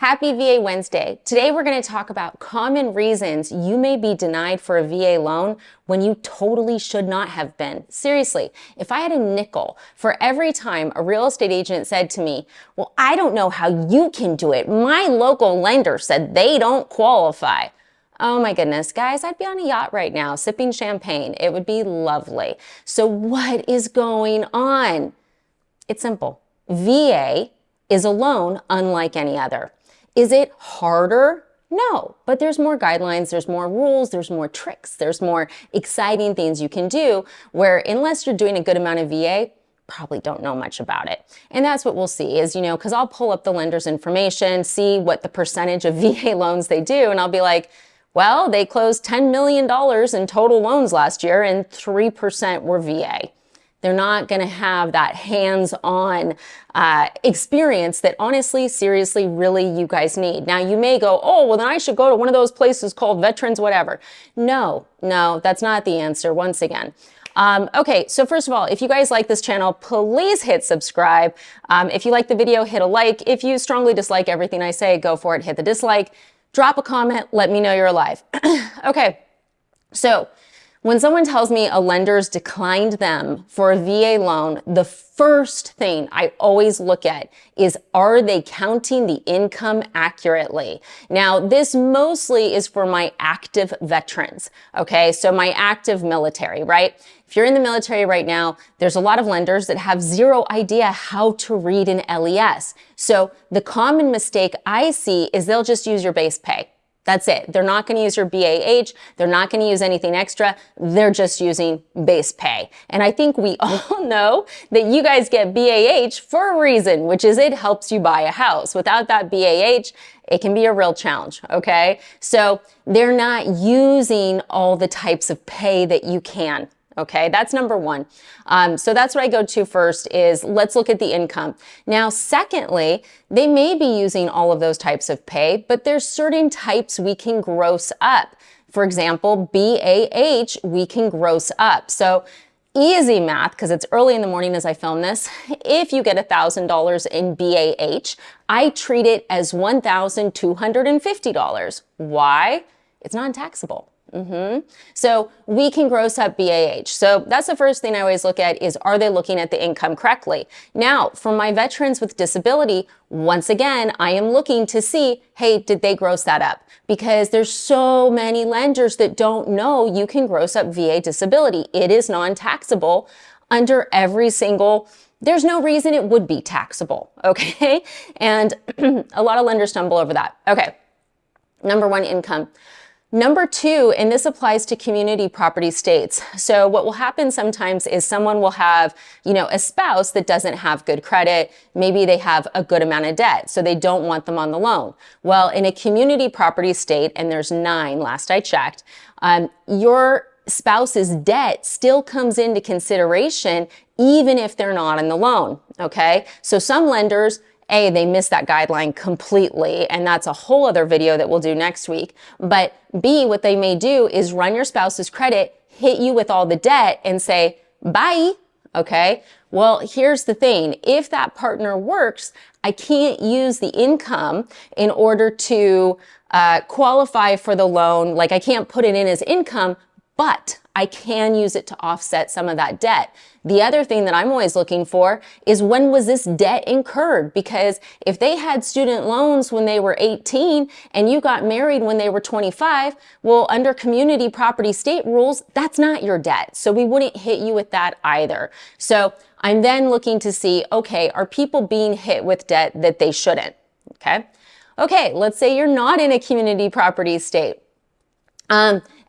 Happy VA Wednesday. Today we're going to talk about common reasons you may be denied for a VA loan when you totally should not have been. Seriously, if I had a nickel for every time a real estate agent said to me, well, I don't know how you can do it. My local lender said they don't qualify. Oh my goodness, guys, I'd be on a yacht right now sipping champagne. It would be lovely. So what is going on? It's simple. VA is a loan unlike any other. Is it harder? No, but there's more guidelines, there's more rules, there's more tricks, there's more exciting things you can do where unless you're doing a good amount of VA, probably don't know much about it. And that's what we'll see is, because I'll pull up the lender's information, see what the percentage of VA loans they do, and I'll be like, well, they closed $10 million in total loans last year and 3% were VA. They're not going to have that hands-on experience that honestly, seriously, really you guys need. Now you may go, oh, well then I should go to one of those places called Veterans, whatever. No, that's not the answer once again. Okay, so first of all, if you guys like this channel, please hit subscribe. If you like the video, hit a like. If you strongly dislike everything I say, go for it, hit the dislike. Drop a comment, let me know you're alive. Okay, so when someone tells me a lender's declined them for a VA loan, the first thing I always look at is, are they counting the income accurately? Now, this mostly is for my active veterans, okay? So my active military, right? If you're in the military right now, there's a lot of lenders that have zero idea how to read an LES. So the common mistake I see is they'll just use your base pay. That's it. They're not going to use your BAH. They're not going to use anything extra. They're just using base pay. And I think we all know that you guys get BAH for a reason, which is it helps you buy a house. Without that BAH, it can be a real challenge, okay? So they're not using all the types of pay that you can. Okay, that's number one. So that's what I go to first is let's look at the income. Now, secondly, they may be using all of those types of pay, but there's certain types we can gross up. For example, BAH, we can gross up. So easy math, because it's early in the morning as I film this. If you get $1,000 in BAH, I treat it as $1,250. Why? It's non-taxable. So we can gross up BAH. So that's the first thing I always look at is, are they looking at the income correctly? Now, for my veterans with disability, once again, I am looking to see, hey, did they gross that up? Because there's so many lenders that don't know you can gross up VA disability. It is non-taxable under every single. There's no reason it would be taxable, okay? And a lot of lenders stumble over that. Okay, number one, income. Number two, and this applies to community property states. So what will happen sometimes is someone will have, a spouse that doesn't have good credit. Maybe they have a good amount of debt, so they don't want them on the loan. Well, in a community property state, and there's 9 last I checked, your spouse's debt still comes into consideration even if they're not on the loan, okay? So some lenders, A, they miss that guideline completely, and that's a whole other video that we'll do next week. But B, what they may do is run your spouse's credit, hit you with all the debt, and say, bye, okay? Well, here's the thing. If that partner works, I can't use the income in order to qualify for the loan. Like, I can't put it in as income, but I can use it to offset some of that debt. The other thing that I'm always looking for is, when was this debt incurred? Because if they had student loans when they were 18 and you got married when they were 25, well, under community property state rules, that's not your debt. So we wouldn't hit you with that either. So I'm then looking to see, okay, are people being hit with debt that they shouldn't? Okay, let's say you're not in a community property state.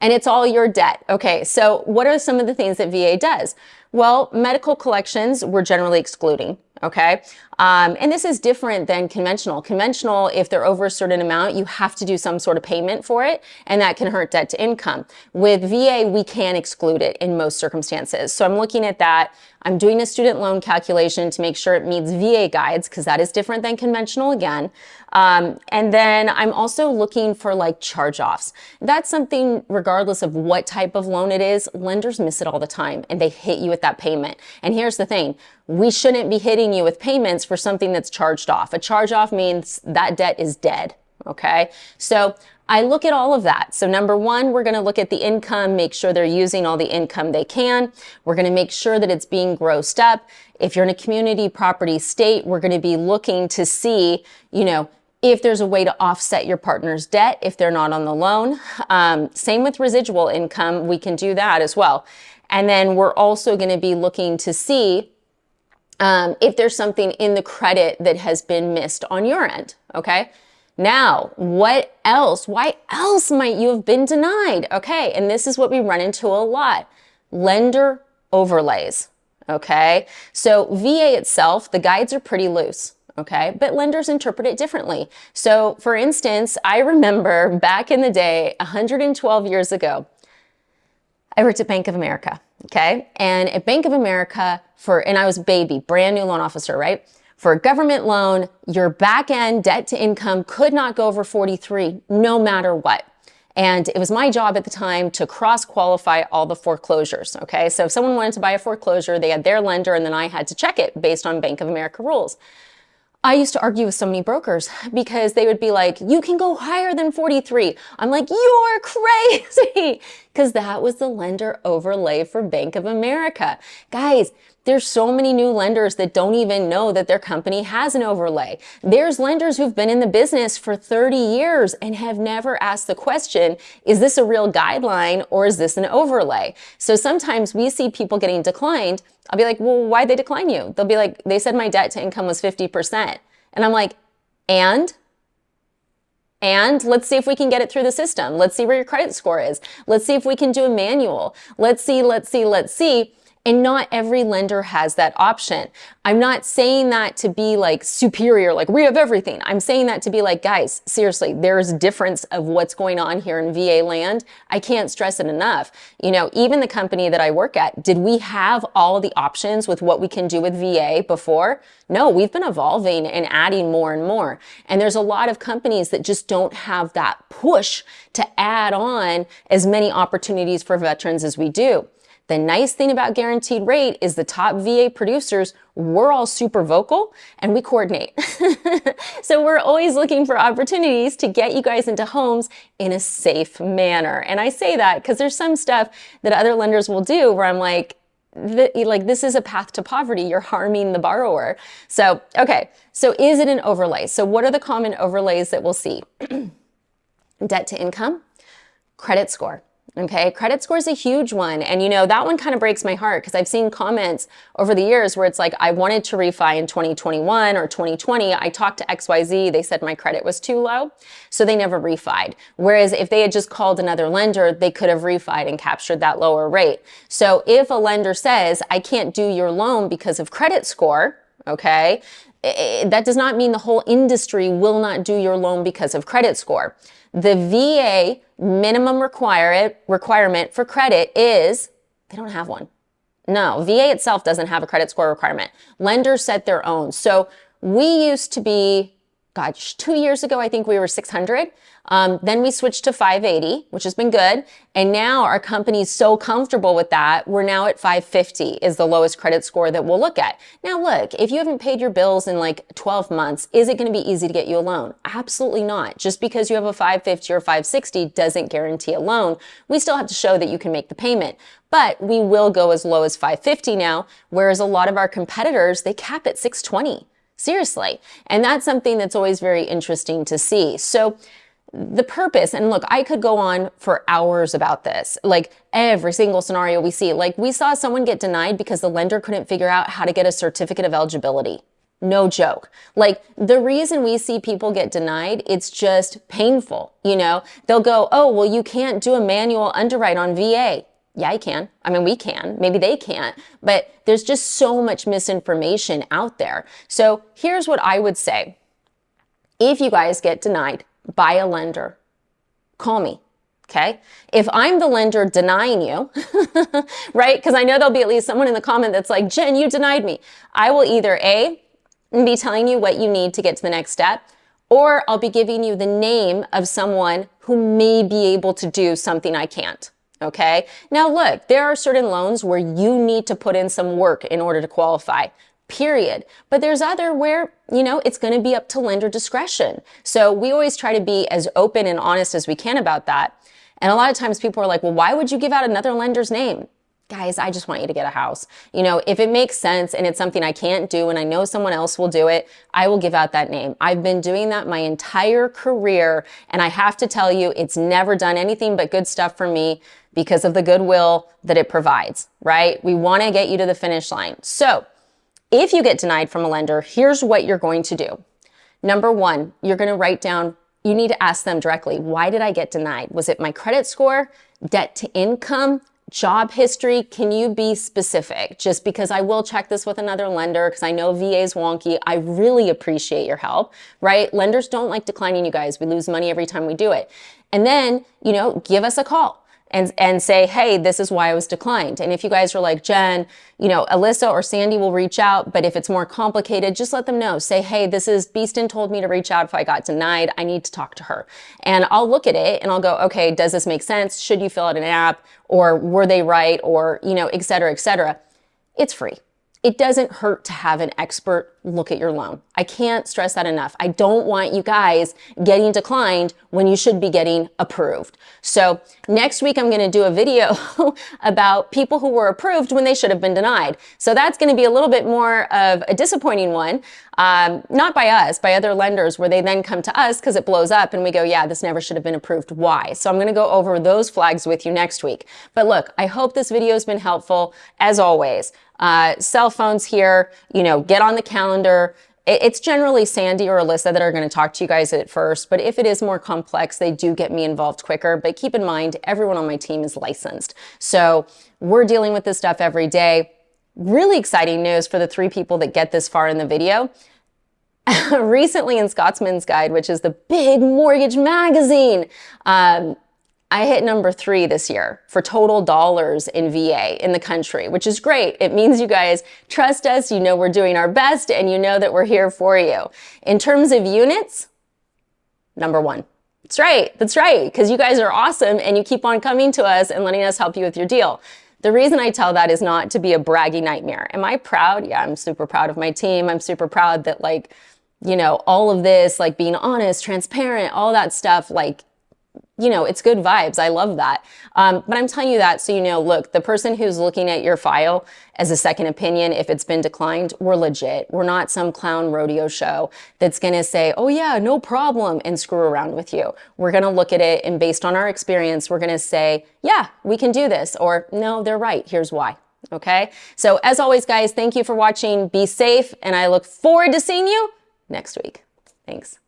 And it's all your debt. Okay, so what are some of the things that VA does? Well, medical collections we're generally excluding, okay? And this is different than conventional. Conventional, if they're over a certain amount, you have to do some sort of payment for it, and that can hurt debt to income. With VA, we can exclude it in most circumstances. So I'm looking at that. I'm doing a student loan calculation to make sure it meets VA guides, because that is different than conventional again. And then I'm also looking for like charge-offs. That's something, regardless of what type of loan it is, lenders miss it all the time and they hit you with that payment. And here's the thing, we shouldn't be hitting you with payments for something that's charged off. A charge-off means that debt is dead, okay? So I look at all of that. So number one, we're going to look at the income, make sure they're using all the income they can. We're going to make sure that it's being grossed up. If you're in a community property state, we're going to be looking to see, you know, if there's a way to offset your partner's debt if they're not on the loan. Same with residual income, we can do that as well. And then we're also going to be looking to see if there's something in the credit that has been missed on your end, okay? Now, what else? Why else might you have been denied? Okay, and this is what we run into a lot. Lender overlays, okay? So VA itself, the guides are pretty loose, okay? But lenders interpret it differently. So for instance, I remember back in the day, 112 years ago, I worked at Bank of America, okay? And at Bank of America, and I was a baby, brand new loan officer, right? For a government loan, your back end debt to income could not go over 43, no matter what. And it was my job at the time to cross qualify all the foreclosures, okay? So if someone wanted to buy a foreclosure, they had their lender and then I had to check it based on Bank of America rules. I used to argue with so many brokers because they would be like, you can go higher than 43. I'm like, you're crazy, because that was the lender overlay for Bank of America. Guys, there's so many new lenders that don't even know that their company has an overlay. There's lenders who've been in the business for 30 years and have never asked the question, is this a real guideline or is this an overlay? So sometimes we see people getting declined. I'll be like, well, why'd they decline you? They'll be like, they said my debt to income was 50%. And I'm like, and let's see if we can get it through the system. Let's see where your credit score is. Let's see if we can do a manual. Let's see. And not every lender has that option. I'm not saying that to be like superior, like we have everything. I'm saying that to be like, guys, seriously, there's a difference of what's going on here in VA land. I can't stress it enough. You know, even the company that I work at, did we have all the options with what we can do with VA before? No, we've been evolving and adding more and more. And there's a lot of companies that just don't have that push to add on as many opportunities for veterans as we do. The nice thing about guaranteed rate is the top VA producers, we're all super vocal and we coordinate. So we're always looking for opportunities to get you guys into homes in a safe manner. And I say that because there's some stuff that other lenders will do where I'm like, this is a path to poverty. You're harming the borrower. So, okay. So is it an overlay? So what are the common overlays that we'll see? Debt to income, credit score. Okay, credit score is a huge one. And you know, that one kind of breaks my heart because I've seen comments over the years where it's like, I wanted to refi in 2021 or 2020. I talked to XYZ. They said my credit was too low. So they never refied. Whereas if they had just called another lender, they could have refied and captured that lower rate. So if a lender says, I can't do your loan because of credit score, okay, that does not mean the whole industry will not do your loan because of credit score. The VA minimum requirement for credit is they don't have one. No, VA itself doesn't have a credit score requirement. Lenders set their own. So we used to be, 2 years ago, I think we were 600. Then we switched to 580, which has been good. And now our company's so comfortable with that, we're now at 550 is the lowest credit score that we'll look at. Now look, if you haven't paid your bills in like 12 months, is it going to be easy to get you a loan? Absolutely not. Just because you have a 550 or 560 doesn't guarantee a loan. We still have to show that you can make the payment. But we will go as low as 550 now, whereas a lot of our competitors, they cap at 620. Seriously. And that's something that's always very interesting to see. So the purpose, and look, I could go on for hours about this, like every single scenario we see. Like we saw someone get denied because the lender couldn't figure out how to get a certificate of eligibility. No joke. Like the reason we see people get denied, it's just painful. You know, they'll go, oh, well, you can't do a manual underwrite on VA. Yeah, I can. I mean, we can. Maybe they can't. But there's just so much misinformation out there. So here's what I would say. If you guys get denied by a lender, call me. Okay. If I'm the lender denying you, right? Because I know there'll be at least someone in the comment that's like, Jen, you denied me. I will either A, be telling you what you need to get to the next step, or I'll be giving you the name of someone who may be able to do something I can't. Okay. Now look, there are certain loans where you need to put in some work in order to qualify. Period. But there's other where, it's going to be up to lender discretion. So we always try to be as open and honest as we can about that. And a lot of times people are like, well, why would you give out another lender's name? Guys, I just want you to get a house. If it makes sense and it's something I can't do and I know someone else will do it, I will give out that name. I've been doing that my entire career. And I have to tell you, it's never done anything but good stuff for me because of the goodwill that it provides, right? We want to get you to the finish line. So if you get denied from a lender, here's what you're going to do. Number one, you're going to write down, you need to ask them directly, why did I get denied? Was it my credit score, debt to income, job history? Can you be specific? Just because I will check this with another lender because I know VA is wonky. I really appreciate your help, right? Lenders don't like declining, you guys. We lose money every time we do it. And then, give us a call. And say, hey, this is why I was declined. And if you guys are like, Jen, Alyssa or Sandy will reach out, but if it's more complicated, just let them know. Say, hey, this is Beeston told me to reach out if I got denied. I need to talk to her. And I'll look at it and I'll go, okay, does this make sense? Should you fill out an app? Or were they right? Or, et cetera, et cetera. It's free. It doesn't hurt to have an expert look at your loan. I can't stress that enough. I don't want you guys getting declined when you should be getting approved. So next week, I'm going to do a video about people who were approved when they should have been denied. So that's going to be a little bit more of a disappointing one. Not by us, by other lenders, where they then come to us because it blows up and we go, yeah, this never should have been approved. Why? So I'm going to go over those flags with you next week. But look, I hope this video has been helpful. As always, cell phones here, get on the calendar. It's generally Sandy or Alyssa that are going to talk to you guys at first, but if it is more complex, they do get me involved quicker. But keep in mind, everyone on my team is licensed. So we're dealing with this stuff every day. Really exciting news for the 3 people that get this far in the video. Recently in Scottsman's Guide, which is the big mortgage magazine, I hit number 3 this year for total dollars in VA in the country, which is great. It means you guys trust us, we're doing our best, and that we're here for you. In terms of units, number 1. That's right, because you guys are awesome and you keep on coming to us and letting us help you with your deal. The reason I tell that is not to be a braggy nightmare. Am I proud? Yeah, I'm super proud of my team. I'm super proud that all of this, being honest, transparent, all that stuff, it's good vibes. I love that. But I'm telling you that so look, the person who's looking at your file as a second opinion, if it's been declined, we're legit. We're not some clown rodeo show that's going to say, oh yeah, no problem, and screw around with you. We're going to look at it, and based on our experience, we're going to say, yeah, we can do this, or no, they're right. Here's why. Okay. So as always, guys, thank you for watching. Be safe, and I look forward to seeing you next week. Thanks.